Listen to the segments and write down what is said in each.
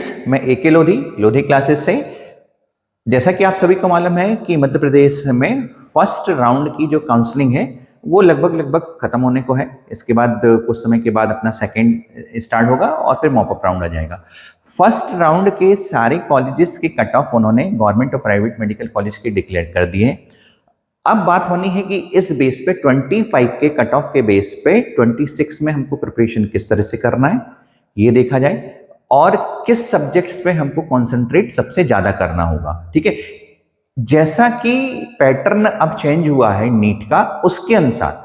Students, मैं एके Lodhi classes से। जैसा कि आप सभी को मालूम है कि मध्य प्रदेश में फर्स्ट राउंड की जो काउंसलिंग है वो लगभग खत्म होने को है। इसके बाद कुछ समय के बाद अपना सेकंड स्टार्ट होगा और फिर मॉपअप राउंड आ जाएगा। फर्स्ट राउंड के सारे कॉलेजेस के कट ऑफ उन्होंने गवर्नमेंट और प्राइवेट मेडिकल कॉलेज के डिक्लेयर कर दिए हैं। अब बात होनी है कि इस बेस पे 25 के कट ऑफ के बेस पे 26 में हमको प्रिपरेशन किस तरह से करना है ये देखा जाए और किस सब्जेक्ट्स पे हमको कॉन्सेंट्रेट सबसे ज्यादा करना होगा। ठीक है, जैसा कि पैटर्न अब चेंज हुआ है नीट का, उसके अनुसार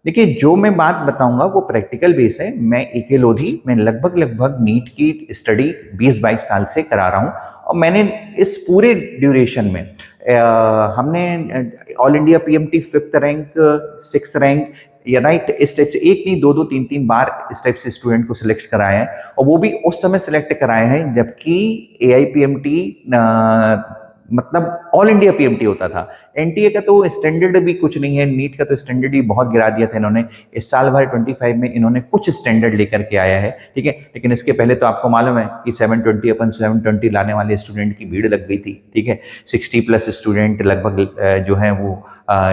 देखिए जो मैं बात बताऊंगा वो प्रैक्टिकल बेस है। मैं एके लोधी में लगभग नीट की स्टडी 20-22 साल से करा रहा हूं और मैंने इस पूरे ड्यूरेशन में हमने all India PMT 5th rank 6th rank या राइट इस टाइप से एक नहीं दो 3 बार इस टाइप से स्टूडेंट को सिलेक्ट कराया है और वो भी उस समय सिलेक्ट कराया है जबकि एआईपीएमटी मतलब ऑल इंडिया पीएमटी होता था। एनटीए का तो स्टैंडर्ड भी कुछ नहीं है, नीट का तो स्टैंडर्ड ही बहुत गिरा दिया था इन्होंने। इस साल भर 25 में इन्होंने कुछ स्टैंडर्ड लेकर के आया है। ठीक है, लेकिन इसके पहले तो आपको मालूम है कि 720 अपन 720 लाने वाले स्टूडेंट की भीड़ लग गई थी। ठीक है, 60+ स्टूडेंट लगभग जो है वो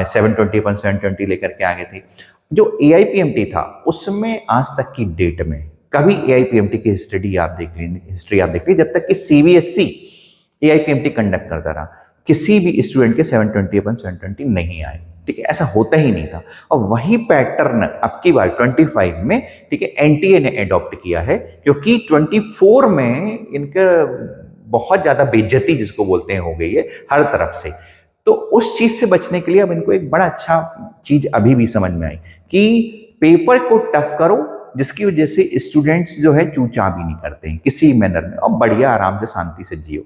720 अपन 720 लेकर के आ गए थे। जो एआईपीएमटी था उसमें आज तक की डेट में कभी एआईपीएमटी की हिस्ट्री आप देख लीजिए जब तक कि सीबीएसई एआईपीएमटी कंडक्ट करता रहा किसी भी स्टूडेंट के 720 नहीं आए। ठीक है, ऐसा होता ही नहीं था और वही पैटर्न अब की बार 25 में ठीक है एनटीए ने एडॉप्ट किया है क्योंकि 24 में इनका बहुत ज्यादा बेइज्जती जिसको बोलते हैं हो गई है हर तरफ से। तो उस चीज से बचने के लिए अब इनको एक बड़ा अच्छा चीज अभी भी समझ में आई कि पेपर को टफ करो जिसकी वजह से स्टूडेंट्स जो है चूचा भी नहीं करते हैं किसी मैनर में और बढ़िया आराम से शांति से जियो।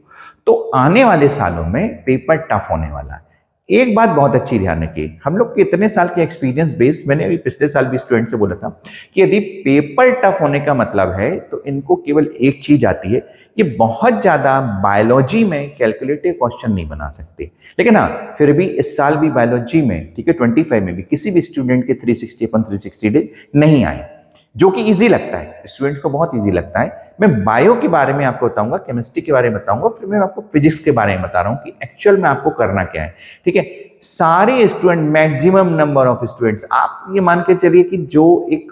तो आने वाले सालों में पेपर टफ होने वाला है। एक बात बहुत अच्छी ध्यान रखिए, हम लोग के इतने साल के एक्सपीरियंस बेस, मैंने अभी पिछले साल भी स्टूडेंट से बोला था कि यदि पेपर टफ होने का मतलब है तो इनको केवल एक चीज आती है, ये बहुत ज्यादा बायोलॉजी में कैलकुलेटिव क्वेश्चन नहीं बना सकते। लेकिन हाँ फिर भी इस साल भी बायोलॉजी में ठीक है 25 में भी किसी भी स्टूडेंट के 360 डे नहीं आए, जो कि इजी लगता है स्टूडेंट्स को, बहुत इजी लगता है। मैं बायो के बारे में आपको बताऊंगा, केमिस्ट्री के बारे में बताऊंगा, फिर मैं आपको फिजिक्स के बारे में बता रहा हूं कि एक्चुअल में आपको करना क्या है। ठीक है, सारे student, maximum number of students, आप ये मान के चलिए कि जो एक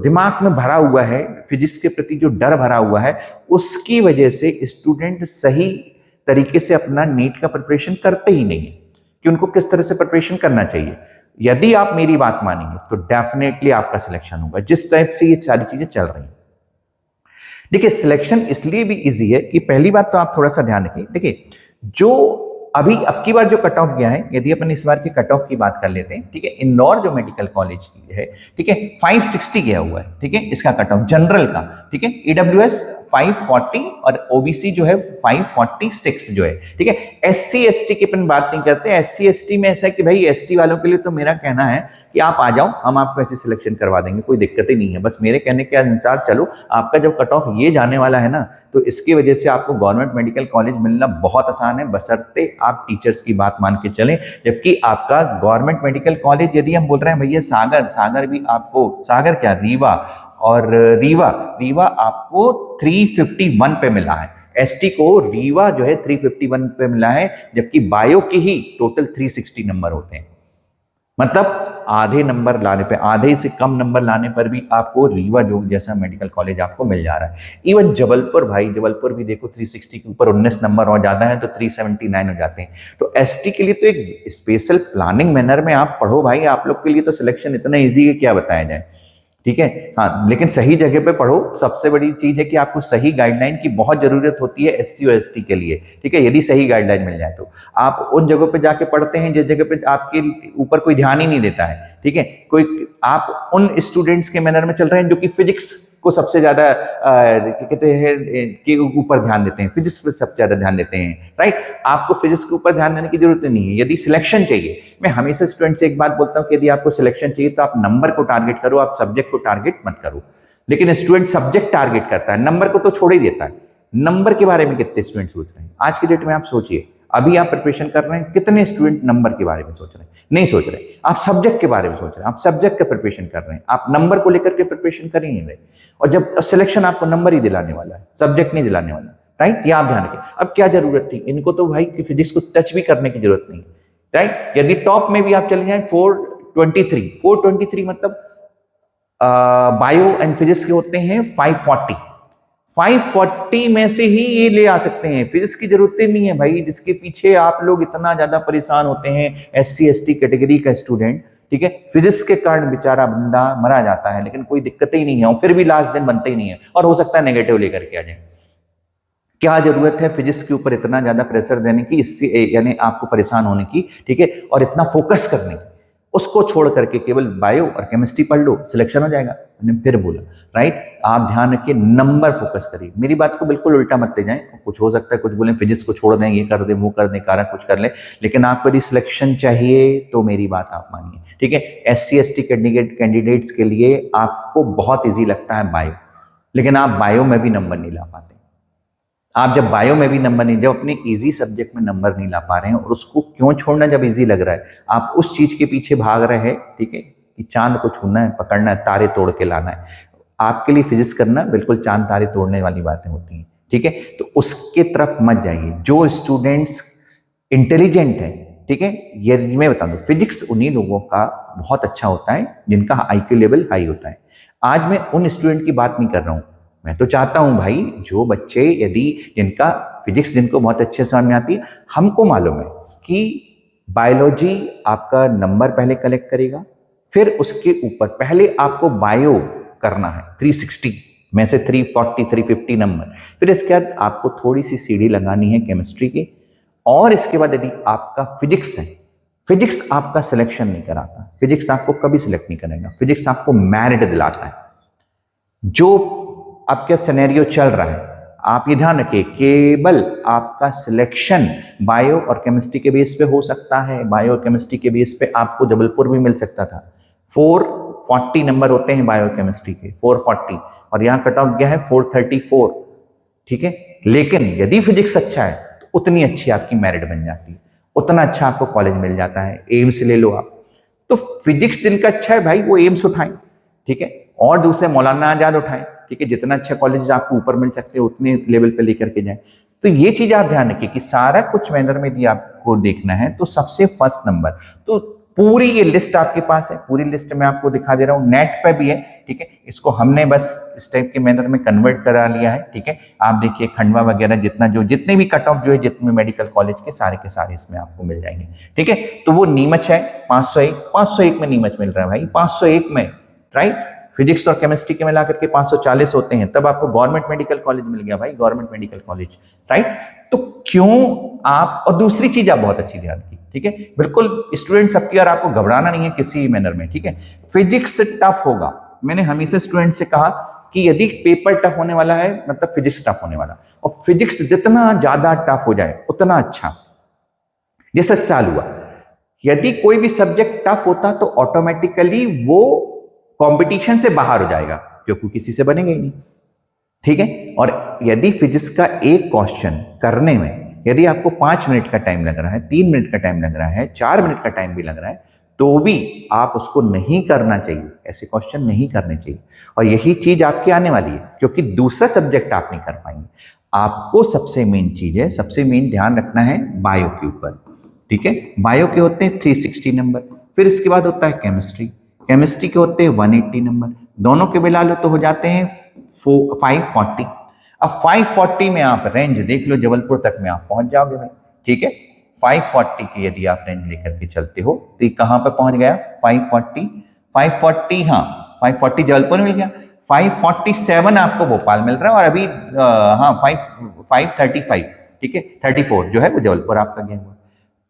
दिमाग में भरा हुआ है फिजिक्स के प्रति जो डर भरा हुआ है उसकी वजह से स्टूडेंट सही तरीके से अपना नीट का प्रिपरेशन करते ही नहीं है कि उनको किस तरह से प्रिपरेशन करना चाहिए। यदि आप मेरी बात मानेंगे तो डेफिनेटली आपका सिलेक्शन होगा जिस टाइप से ये सारी चीजें चल रही हैं। देखिए सिलेक्शन इसलिए भी इजी है कि पहली बात तो आप थोड़ा सा ध्यान रखिए। देखिए जो अभी अब की बार जो कट ऑफ गया है, यदि अपन इस बार के कट ऑफ की बात कर लेते हैं, ठीक है, इंदौर जो मेडिकल कॉलेज की है, ठीक है, 560 गया हुआ है। ठीक है, इसका कट ऑफ जनरल का, ठीक है, ईडब्ल्यूएस 540 और ओबीसी जो है 546 जो है। ठीक है, एससी एसटी की अपन बात नहीं करते। एससी एसटी में ऐसा है कि भाई एसटी वालों के लिए तो मेरा कहना है कि आप आ जाओ, हम आपको ऐसे सिलेक्शन करवा देंगे, कोई दिक्कत ही नहीं है। बस मेरे कहने के अनुसार चलो, आपका जब कट ऑफ ये जाने वाला है ना तो इसकी वजह से आपको गवर्नमेंट मेडिकल कॉलेज मिलना बहुत आसान है, बशर्ते आप टीचर्स की बात मान के चलें। जबकि आपका गवर्नमेंट मेडिकल कॉलेज, यदि हम बोल रहे हैं भैया सागर भी आपको, सागर क्या, रीवा और रीवा आपको 351 पे मिला है। एसटी को रीवा जो है 351 पे मिला है, जबकि बायो की ही टोटल 360 नंबर होते हैं। मतलब आधे नंबर लाने पे, आधे से कम नंबर लाने पर भी आपको रीवा जो जैसा मेडिकल कॉलेज आपको मिल जा रहा है। इवन जबलपुर, भाई जबलपुर भी देखो 360 के ऊपर 19 नंबर और ज्यादा है तो 379 हो जाते हैं। तो एसटी के लिए तो एक स्पेशल प्लानिंग मैनर में आप पढ़ो भाई, आप लोग के लिए तो सिलेक्शन इतना ईजी है क्या बताया जाए। ठीक है, हाँ, लेकिन सही जगह पे पढ़ो। सबसे बड़ी चीज है कि आपको सही गाइडलाइन की बहुत जरूरत होती है एससी और एसटी के लिए। ठीक है, यदि सही गाइडलाइन मिल जाए तो आप उन जगहों पे जाके पढ़ते हैं जिस जगह पे आपके ऊपर कोई ध्यान ही नहीं देता है। ठीक है, कोई आप उन स्टूडेंट्स के मैनर में चल रहे हैं जो कि फिजिक्स को सबसे ज्यादा कहते हैं के ऊपर ध्यान देते हैं, फिजिक्स पर सबसे ज्यादा ध्यान देते हैं। राइट, आपको फिजिक्स के ऊपर ध्यान देने की जरूरत नहीं है। यदि सिलेक्शन चाहिए, मैं हमेशा स्टूडेंट से एक बात बोलता हूं कि यदि आपको सिलेक्शन चाहिए तो आप नंबर को टारगेट करो, आप सब्जेक्ट को टारगेट मत करो। लेकिन स्टूडेंट सब्जेक्ट टारगेट करता है, नंबर को तो छोड़ ही देता है। नंबर के बारे में कितने स्टूडेंट सोच रहे हैं आज की डेट में? आप सोचिए, अभी आप प्रिपरेशन कर रहे हैं, कितने स्टूडेंट नंबर के बारे में सोच रहे हैं? नहीं सोच रहे। आप सब्जेक्ट के बारे में सोच रहे हैं, आप सब्जेक्ट का प्रिपरेशन कर रहे हैं, आप नंबर को लेकर के प्रिपरेशन कर ही नहीं रहे। और जब सिलेक्शन आपको नंबर ही दिलाने वाला है, सब्जेक्ट नहीं दिलाने वाला, राइट? ये आप ध्यान रखिए। अब क्या जरूरत थी इनको, तो भाई फिजिक्स को टच भी करने की जरूरत नहीं, राइट? यदि टॉप में भी आप चले जाए 423 मतलब बायो एंड फिजिक्स के होते हैं 540 में से ही ये ले आ सकते हैं। फिजिक्स की जरूरत नहीं है भाई, जिसके पीछे आप लोग इतना ज्यादा परेशान होते हैं, SC ST कैटेगरी का स्टूडेंट, ठीक है? फिजिक्स के कारण बेचारा बंदा मरा जाता है, लेकिन कोई दिक्कत ही नहीं है, और फिर भी लास्ट दिन बनते ही नहीं है, और हो सकता है नेगेटिव लेकर के आ जाए। क्या जरूरत है फिजिक्स के ऊपर इतना ज्यादा प्रेशर देने की, इससे यानी आपको परेशान होने की, ठीक है? और इतना फोकस करने की, उसको छोड़ करके केवल बायो और केमिस्ट्री पढ़ लो, सिलेक्शन हो जाएगा। मैंने फिर बोला, राइट? आप ध्यान रखिए, नंबर फोकस करिए। मेरी बात को बिल्कुल उल्टा मत ले जाएं। कुछ हो सकता है कुछ बोले फिजिक्स को छोड़ दें, ये कर दें, वो कर दें, कारक कुछ कर ले, लेकिन आपको यदि सिलेक्शन चाहिए तो मेरी बात आप मानिए, ठीक है? SC ST कैंडिडेट्स के लिए आपको बहुत ईजी लगता है बायो, लेकिन आप बायो में भी नंबर नहीं ला पाते। आप जब बायो में भी नंबर नहीं, जब अपने इजी सब्जेक्ट में नंबर नहीं ला पा रहे हैं, और उसको क्यों छोड़ना जब इजी लग रहा है, आप उस चीज के पीछे भाग रहे हैं, ठीक है, कि चांद को छूना है, पकड़ना है, तारे तोड़ के लाना है। आपके लिए फिजिक्स करना बिल्कुल चांद तारे तोड़ने वाली बातें होती हैं, ठीक है? तो उसके तरफ मत जाइए। जो स्टूडेंट्स इंटेलिजेंट है, ठीक है, ये मैं बता दूं, फिजिक्स उन्हीं लोगों का बहुत अच्छा होता है जिनका IQ लेवल हाई होता है। आज मैं उन स्टूडेंट की बात नहीं कर रहा हूं, मैं तो चाहता हूं भाई जो बच्चे यदि जिनका फिजिक्स जिनको बहुत अच्छे से समझ में आती है, हमको मालूम है कि बायोलॉजी आपका नंबर पहले कलेक्ट करेगा, फिर उसके ऊपर पहले आपको बायो करना है 360 में से 340 350 नंबर, फिर इसके बाद आपको थोड़ी सी सीढ़ी लगानी है केमिस्ट्री की, और इसके बाद यदि आपका फिजिक्स है, फिजिक्स आपका सिलेक्शन नहीं कराता, फिजिक्स आपको कभी सिलेक्ट नहीं करेगा, फिजिक्स आपको मेरिट दिलाता है। जो आपका सिनेरियो चल रहा है, आप ये ध्यान रखिए, केवल आपका सिलेक्शन बायो और केमिस्ट्री के बेस पे हो सकता है। बायो और केमिस्ट्री के बेस पे आपको जबलपुर भी मिल सकता था। 440 नंबर होते हैं बायो केमिस्ट्री के, 440, और यहाँ कट ऑफ गया है 434, ठीक है? लेकिन यदि फिजिक्स अच्छा है तो उतनी अच्छी आपकी मेरिट बन जाती है, उतना अच्छा आपको कॉलेज मिल जाता है। एम्स ले लो आप, तो फिजिक्स जिनका अच्छा है भाई वो एम्स उठाएं, ठीक है? और दूसरे मौलाना आजाद उठाएं, ठीक है? जितना अच्छा कॉलेज आपको ऊपर मिल सकते हैं उतने लेवल पे लेकर के जाएं। तो ये चीज आप ध्यान रखिए कि सारा कुछ मैनर में यदि आपको देखना है तो सबसे फर्स्ट नंबर, तो पूरी ये लिस्ट आपके पास है, पूरी लिस्ट में आपको दिखा दे रहा हूँ, नेट पे भी है, ठीक है? इसको हमने बस इस टाइप के मैनर में कन्वर्ट करा लिया है, ठीक है? आप देखिए खंडवा वगैरह जितने भी कट ऑफ जो है, जितने मेडिकल कॉलेज के सारे इसमें आपको मिल जाएंगे, ठीक है? तो वो नीमच है 501 में नीमच मिल रहा है भाई, 501 में, राइट? फिजिक्स और केमिस्ट्री के मिला करके 540 होते हैं, तब आपको गवर्नमेंट मेडिकल कॉलेज मिल गया भाई, गवर्नमेंट मेडिकल कॉलेज, राइट? तो क्यों आप, और दूसरी चीज आप बहुत अच्छी ध्यान की, ठीक है? बिल्कुल स्टूडेंट सबकी, और आपको घबराना नहीं है किसी मैनर में, ठीक है? फिजिक्स टफ होगा, मैंने हमेशा स्टूडेंट से कहा कि यदि पेपर टफ होने वाला है मतलब फिजिक्स टफ होने वाला, और फिजिक्स जितना ज्यादा टफ हो जाए उतना अच्छा। जैसे साल हुआ, यदि कोई भी सब्जेक्ट टफ होता तो ऑटोमेटिकली वो कंपटीशन से बाहर हो जाएगा, क्योंकि किसी से बनेगा ही नहीं, ठीक है? और यदि फिजिक्स का एक क्वेश्चन करने में यदि आपको 5 मिनट का टाइम लग रहा है, 3 मिनट का टाइम लग रहा है, 4 मिनट का टाइम भी लग रहा है, तो भी आप उसको नहीं करना चाहिए, ऐसे क्वेश्चन नहीं करने चाहिए। और यही चीज आपकी आने वाली है, क्योंकि दूसरा सब्जेक्ट आप नहीं कर पाएंगे। आपको सबसे मेन चीज है, सबसे मेन ध्यान रखना है बायो के ऊपर, ठीक है? बायो के होते हैं 360 नंबर, फिर इसके बाद होता है केमिस्ट्री, केमिस्ट्री के होते हैं 180 नंबर, दोनों के मिला लो तो हो जाते हैं 540। अब 540 में आप रेंज देख लो, जबलपुर तक में आप पहुंच जाओगे भाई, ठीक है? 540 की यदि आप रेंज लेकर के चलते हो तो ये कहां पे पहुंच गया? 540, हाँ 540 जबलपुर मिल गया, 547 आपको भोपाल मिल रहा है, और अभी हाँ 535, ठीक है, 34 जो है वो जबलपुर आपका गया हुआ,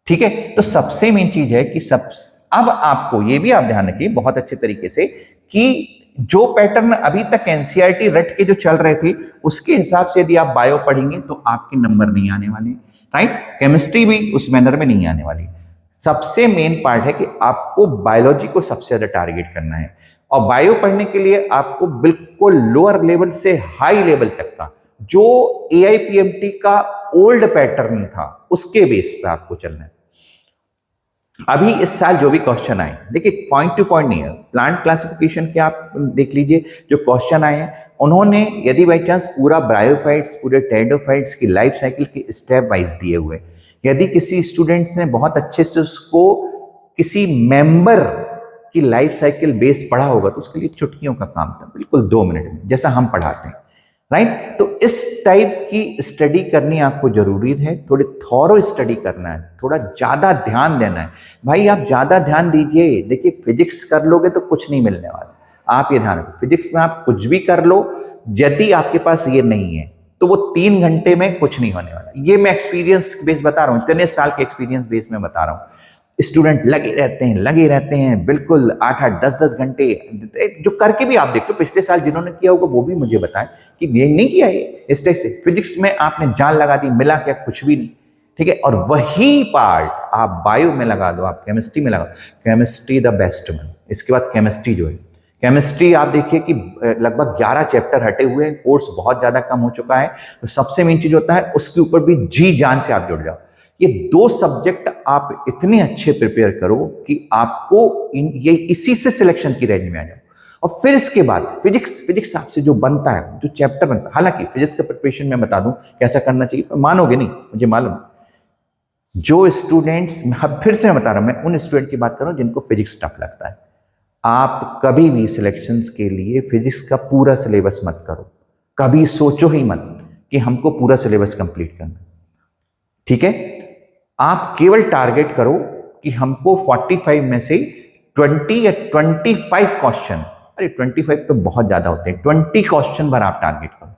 ठीक है? तो सबसे मेन चीज है कि अब आपको ये भी आप ध्यान रखिए बहुत अच्छे तरीके से कि जो पैटर्न अभी तक एनसीईआरटी रट के जो चल रहे थे उसके हिसाब से यदि आप बायो पढ़ेंगे तो आपके नंबर नहीं आने वाले, राइट? केमिस्ट्री भी उस मैनर में नहीं आने वाली। सबसे मेन पार्ट है कि आपको बायोलॉजी को सबसे ज्यादा टारगेट करना है, और बायो पढ़ने के लिए आपको बिल्कुल लोअर लेवल से हाई लेवल तक का जो AIPMT का ओल्ड पैटर्न था उसके बेस पे आपको चलना है। अभी इस साल जो भी क्वेश्चन आए, देखिए पॉइंट टू पॉइंट नहीं है, प्लांट क्लासिफिकेशन के आप देख लीजिए जो क्वेश्चन आए हैं, उन्होंने यदि बाई चांस पूरा ब्रायोफाइट्स पूरे टेरिडोफाइट्स की लाइफ साइकिल के स्टेप वाइज दिए हुए, यदि किसी स्टूडेंट्स ने बहुत अच्छे से उसको किसी मेंबर की लाइफ साइकिल बेस पढ़ा होगा तो उसके लिए चुटकियों का काम था, बिल्कुल 2 मिनट में, जैसा हम पढ़ाते हैं, राइट। तो इस टाइप की स्टडी करनी आपको जरूरी है, थोड़ी थॉरो स्टडी करना है, थोड़ा ज्यादा ध्यान देना है। भाई आप ज्यादा ध्यान दीजिए, देखिए फिजिक्स कर लोगे तो कुछ नहीं मिलने वाला, आप ये ध्यान रखो, फिजिक्स में आप कुछ भी कर लो, यदि आपके पास ये नहीं है तो वो 3 घंटे में कुछ नहीं होने वाला। ये मैं एक्सपीरियंस बेस बता रहा हूँ, इतने साल के एक्सपीरियंस बेस में बता रहा हूँ। स्टूडेंट लगे रहते हैं बिल्कुल 8-8 10-10 घंटे, जो करके भी आप देखो, पिछले साल जिन्होंने किया होगा वो भी मुझे बताएं कि ये नहीं किया है इस टाइप से। फिजिक्स में आपने जान लगा दी, मिला क्या, कुछ भी नहीं, ठीक है। और वही पार्ट आप बायो में लगा दो, आप केमिस्ट्री में लगा, केमिस्ट्री द बेस्ट वन। इसके बाद केमिस्ट्री जो है, केमिस्ट्री आप देखिए कि लगभग 11 चैप्टर हटे हुए हैं, कोर्स बहुत ज्यादा कम हो चुका है, तो सबसे मेन चीज होता है उसके ऊपर भी जी जान से आप जुड़ जाओ। ये 2 सब्जेक्ट आप इतने अच्छे प्रिपेयर करो कि आपको ये इसी से सिलेक्शन की रेंज में आ जाओ। और फिर इसके बाद फिजिक्स आपसे जो बनता है, जो चैप्टर बनता है, हालांकि फिजिक्स का प्रिपरेशन मैं बता दूं कैसा करना चाहिए, पर मानोगे नहीं, मुझे मालूम। जो स्टूडेंट्स, फिर से मैं बता रहा हूं, मैं उन स्टूडेंट की बात कर रहा हूं जिनको फिजिक्स टफ लगता है। आप कभी भी सिलेक्शंस के लिए फिजिक्स का पूरा सिलेबस मत करो, कभी सोचो ही मत कि हमको पूरा सिलेबस कंप्लीट करना, ठीक है। आप केवल टारगेट करो कि हमको 45 में से 20 या 25 क्वेश्चन, अरे 25 तो बहुत ज्यादा होते हैं, 20 क्वेश्चन भर आप टारगेट करो,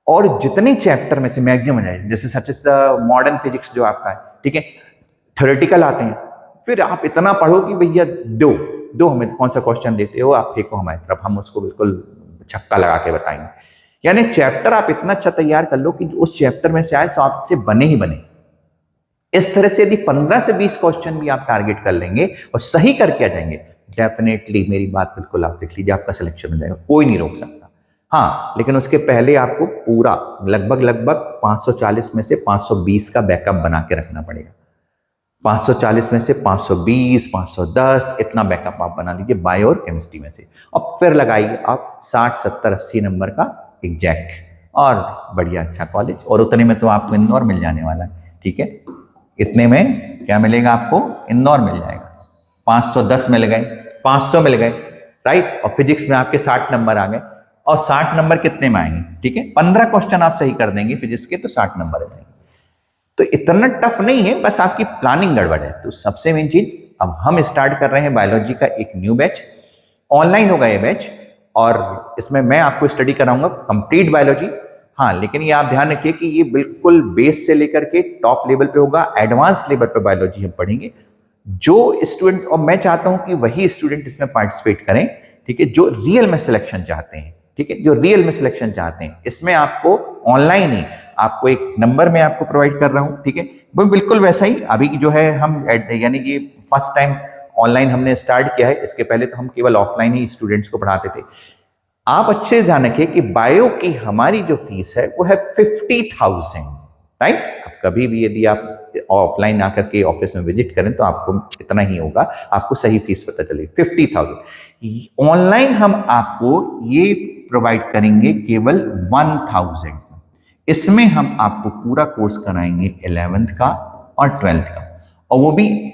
और जितने चैप्टर में से मैक्सिमम आ जाए, जैसे such is the modern physics जो आपका है, ठीक है, थ्योरेटिकल आते हैं, फिर आप इतना पढ़ो कि भैया दो हमें कौन सा क्वेश्चन देते हो, आप फेंको हमारी तरफ, हम उसको बिल्कुल छक्का लगा के बताएंगे। यानी चैप्टर आप इतना अच्छा तैयार कर लो कि उस चैप्टर में से आए सो आपसे बने ही बने। इस तरह से यदि 15 से 20 क्वेश्चन भी आप टारगेट कर लेंगे और सही करके आ जाएंगे, डेफिनेटली मेरी बात बिल्कुल आप देख लीजिए, आपका सिलेक्शन हो जाएगा, कोई नहीं रोक सकता। हाँ, लेकिन उसके पहले आपको पूरा लगभग 540 में से 520 का बैकअप बना के रखना पड़ेगा। 540 में से 520, 510 इतना बैकअप आप बना लीजिए बायो और केमिस्ट्री में से, और फिर लगाइए आप 60, 70, 80 नंबर का एग्जैक्ट और बढ़िया अच्छा कॉलेज, और उतने में तो आपको इंदौर मिल जाने वाला है, ठीक है। इतने में क्या मिलेगा आपको, इंदौर मिल जाएगा, 510 मिल गए, 500 मिल गए, राइट। और फिजिक्स में आपके 60 नंबर आ गए, और 60 नंबर कितने में आएंगे, ठीक है, 15 क्वेश्चन आप सही कर देंगे फिजिक्स के तो 60 नंबर आ जाएंगे। तो इतना टफ नहीं है, बस आपकी प्लानिंग गड़बड़ है। तो सबसे मेन चीज, अब हम स्टार्ट कर रहे हैं बायोलॉजी का एक न्यू बैच, ऑनलाइन होगा ये बैच, और इसमें मैं आपको स्टडी कराऊंगा कंप्लीट बायोलॉजी। हाँ, लेकिन ये आप ध्यान रखिए कि ये बिल्कुल बेस से लेकर के टॉप लेवल पे होगा, एडवांस लेवल पे बायोलॉजी हम पढ़ेंगे। जो स्टूडेंट, और मैं चाहता हूं कि वही स्टूडेंट इसमें पार्टिसिपेट करें, ठीक है, जो रियल में सिलेक्शन चाहते हैं, ठीक है, जो रियल में सिलेक्शन चाहते हैं। इसमें आपको ऑनलाइन ही आपको एक नंबर में आपको प्रोवाइड कर रहा हूं, ठीक है, वो बिल्कुल वैसा ही अभी जो है हम, यानी कि फर्स्ट टाइम ऑनलाइन हमने स्टार्ट किया है, इसके पहले तो हम केवल ऑफलाइन ही स्टूडेंट्स को पढ़ाते थे। आप अच्छे से ध्यान रखिए कि बायो की हमारी जो फीस है वो है 50,000, राइट। अब कभी भी यदि आप ऑफलाइन आकर के ऑफिस में विजिट करें तो आपको इतना ही होगा, आपको सही फीस पता चलेगी 50,000। ऑनलाइन हम आपको ये प्रोवाइड करेंगे केवल 1,000। इसमें हम आपको पूरा कोर्स कराएंगे 11th का और 12th का, और वो भी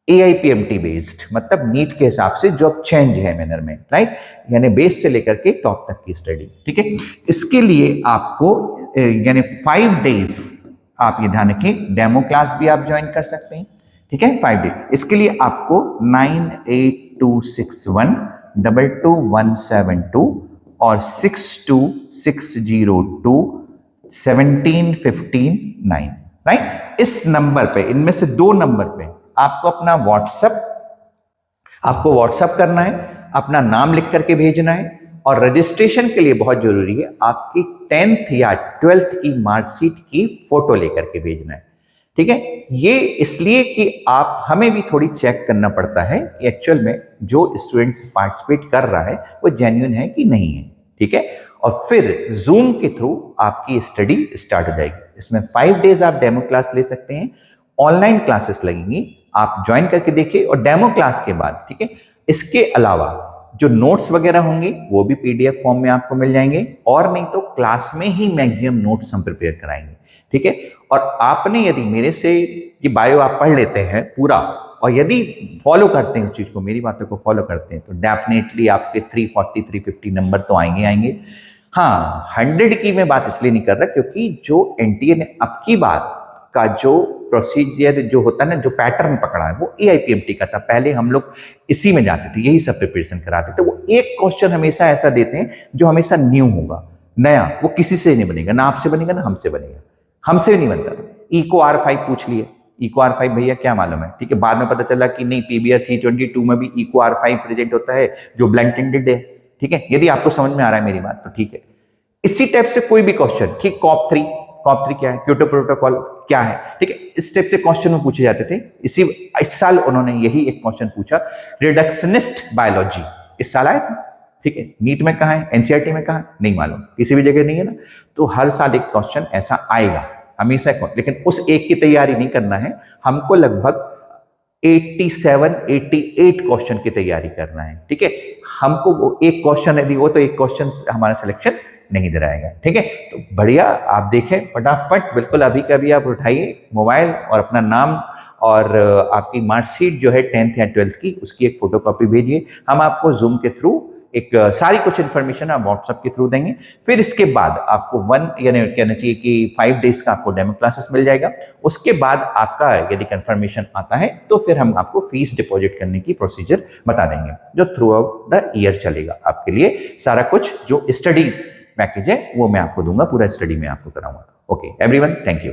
AIPMT बेस्ड, मतलब नीट के हिसाब से जो अब चेंज है मैनर में, राइट, यानी बेस से लेकर के टॉप तक की स्टडी, ठीक है। इसके लिए आपको यानी 5 डेज आप ये ध्यान रखें, डेमो क्लास भी आप ज्वाइन कर सकते हैं, ठीक है, 5 डेज। इसके लिए आपको 9826122172 और 6260217519, राइट। इस नंबर पे, इनमें से 2 नंबर पे आपको अपना व्हाट्सएप करना है, अपना नाम लिख करके भेजना है, और रजिस्ट्रेशन के लिए बहुत जरूरी है आपकी 10th या 12th की मार्कशीट की फोटो लेकर के भेजना है, ठीक है। ये इसलिए कि आप, हमें भी थोड़ी चेक करना पड़ता है कि एक्चुअल में जो स्टूडेंट्स पार्टिसिपेट कर रहा है वो जेन्युइन है कि नहीं है, ठीक है। और फिर जूम के थ्रू आपकी स्टडी स्टार्ट हो जाएगी। इसमें 5 डेज आप डेमो क्लास ले सकते हैं, ऑनलाइन क्लासेस लगेंगी, आप ज्वाइन करके देखिए और डेमो क्लास के बाद, ठीक है, इसके अलावा जो नोट्स वगैरह होंगे वो भी पीडीएफ फॉर्म में आपको मिल जाएंगे, और नहीं तो क्लास में ही मैक्सिमम नोट्स हम प्रिपेयर कराएंगे, ठीक है। और आपने यदि मेरे से ये बायो आप पढ़ लेते हैं पूरा और यदि फॉलो करते हैं उस चीज को, मेरी बातों को फॉलो करते हैं, तो डेफिनेटली आपके 340 350 नंबर तो आएंगे आएंगे। हाँ, 100 की मैं बात इसलिए नहीं कर रहा क्योंकि जो एनटीए ने अब की बार का जो प्रोसीजर जो होता है ना, जो पैटर्न पकड़ा है वो एआईपीएमटी का था। पहले हम लोग इसी में जाते थे, यही सब प्रिपरेशन कराते थे। वो एक क्वेश्चन हमेशा ऐसा देते हैं जो हमेशा न्यू होगा, नया, वो किसी से नहीं बनेगा, ना आपसे बनेगा ना हमसे बनेगा, हमसे नहीं बनता था। इको R5 पूछ लिए, इको R5 भैया क्या मालूम है, ठीक है। बाद में पता चला कि नहीं, पीबीआर 322 में भी इको R5 प्रेजेंट होता है जो ब्लैंक एंडेड है, ठीक है। यदि आपको समझ में आ रहा है मेरी बात तो ठीक है। इसी टाइप से कोई भी क्वेश्चन, ठीक, कॉप 3 क्या है, क्योटो प्रोटोकॉल क्या है, ठीक है, इस टाइप से क्वेश्चन में पूछे जाते थे। इस साल उन्होंने यही एक क्वेश्चन पूछा, रिडक्शनिस्ट बायोलॉजी, इस साल आया था, ठीक है। नीट में कहाँ है, एनसीईआरटी में कहाँ है, नहीं मालूम, किसी भी जगह नहीं है ना। तो हर साल एक क्वेश्चन ऐसा आएगा हमेशा, लेकिन उस एक की तैयारी नहीं करना है हमको, लगभग 87 88 क्वेश्चन की तैयारी करना है, ठीक है। हमको वो एक क्वेश्चन यदि वो, तो एक क्वेश्चन हमारा सिलेक्शन नहीं दिलाएगा, ठीक है। तो बढ़िया, आप देखें फटाफट, बिल्कुल अभी का भी आप उठाइए मोबाइल और अपना नाम और आपकी मार्कशीट जो है 10th या 12th की, उसकी एक फोटोकॉपी भेजिए। हम आपको जूम के थ्रू एक सारी कुछ इन्फॉर्मेशन आप व्हाट्सएप के थ्रू देंगे। फिर इसके बाद आपको 1 यानी कहना चाहिए कि 5 डेज का आपको डेमो क्लासेस मिल जाएगा। उसके बाद आपका यदि कंफर्मेशन आता है तो फिर हम आपको फीस डिपॉजिट करने की प्रोसीजर बता देंगे, जो थ्रू आउट द ईयर चलेगा आपके लिए। सारा कुछ जो स्टडी पैकेज है वो मैं आपको दूंगा, पूरा स्टडी में आपको कराऊंगा। Okay everyone, thank you.